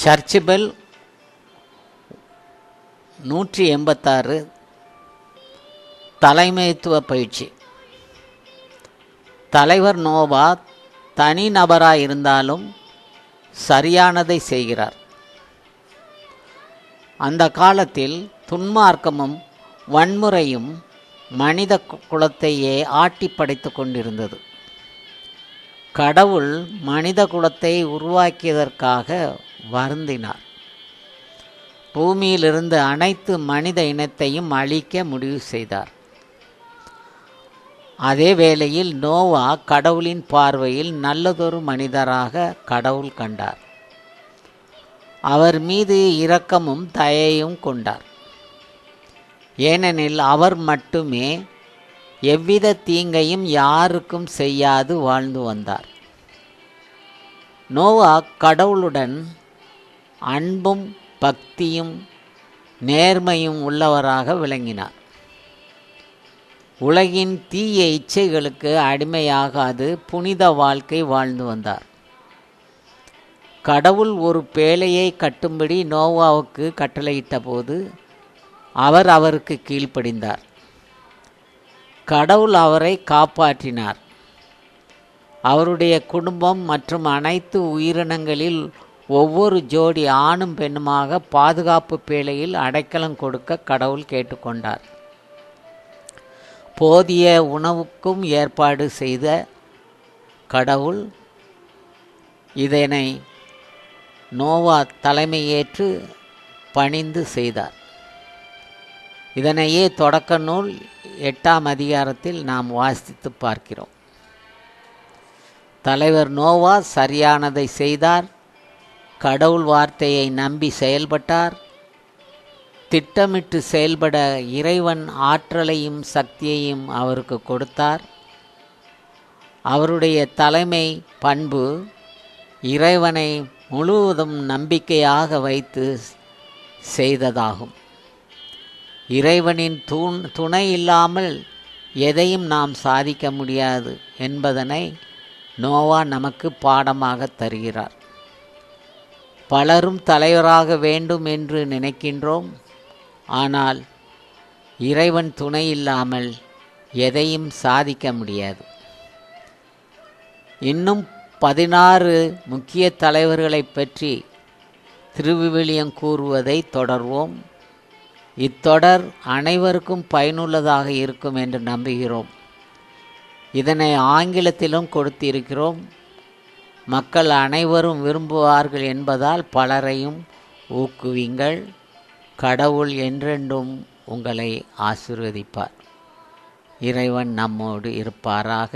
Search bell 186 தலைமைத்துவ பயிற்சி. தலைவர் நோவா தனி நபராக இருந்தாலும் சரியானதை செய்கிறார். அந்த காலத்தில் துன்மார்க்கமும் வன்முறையும் மனித குலத்தையே ஆட்டி படைத்து கொண்டிருந்தது. கடவுள் மனித குலத்தை உருவாக்கியதற்காக வருந்தினார். பூமியிலிருந்து அனைத்து மனித இனத்தையும் அழிக்க முடிவு செய்தார். அதே வேளையில் நோவா கடவுளின் பார்வையில் நல்லதொரு மனிதராக கடவுள் கண்டார். அவர் மீது இரக்கமும் தயையும் கொண்டார். ஏனெனில் அவர் மட்டுமே எவ்வித தீங்கையும் யாருக்கும் செய்யாது வாழ்ந்து வந்தார். நோவா கடவுளுடன் அன்பும் பக்தியும் நேர்மையும் உள்ளவராக விளங்கினார். உலகின் தீய இச்சைகளுக்கு அடிமையாகாது புனித வாழ்க்கை வாழ்ந்து வந்தார். கடவுள் ஒரு பேழையை கட்டும்படி நோவாவுக்கு கட்டளையிட்ட போது அவர் அவருக்கு கீழ்ப்படிந்தார். கடவுள் அவரை காப்பாற்றினார். அவருடைய குடும்பம் மற்றும் அனைத்து உயிரினங்களில் ஒவ்வொரு ஜோடி ஆணும் பெண்ணுமாக பாதுகாப்பு பேழையில் அடைக்கலம் கொடுக்க கடவுள் கேட்டுக்கொண்டார். போதிய உணவுக்கும் ஏற்பாடு செய்த கடவுள் இதனை நோவா தலைமையேற்று பணிந்து செய்தார். இதனையே தொடக்க நூல் 8ஆம் அதிகாரத்தில் நாம் வாசித்து பார்க்கிறோம். தலைவர் நோவா சரியானதை செய்தார். கடவுள் வார்த்தையை நம்பி செயல்பட்டார். திட்டமிட்டு செயல்பட இறைவன் ஆற்றலையும் சக்தியையும் அவருக்கு கொடுத்தார். அவருடைய தலைமை பண்பு இறைவனை முழுவதும் நம்பிக்கையாக வைத்து செய்ததாகும். இறைவனின் துணை இல்லாமல் எதையும் நாம் சாதிக்க முடியாது என்பதனை நோவா நமக்கு பாடமாக தருகிறார். பலரும் தலைவராக வேண்டும் என்று நினைக்கின்றோம். ஆனால் இறைவன் துணை இல்லாமல் எதையும் சாதிக்க முடியாது. இன்னும் 16 முக்கிய தலைவர்களை பற்றி திருவிவிலியம் கூறுவதை தொடர்வோம். இத்தொடர் அனைவருக்கும் பயனுள்ளதாக இருக்கும் என்று நம்புகிறோம். இதனை ஆங்கிலத்திலும் கொடுத்திருக்கிறோம். மக்கள் அனைவரும் விரும்புவார்கள் என்பதால் பலரையும் ஊக்குவிங்கள். கடவுள் என்றென்றும் உங்களை ஆசீர்வதிப்பார். இறைவன் நம்மோடு இருப்பாராக.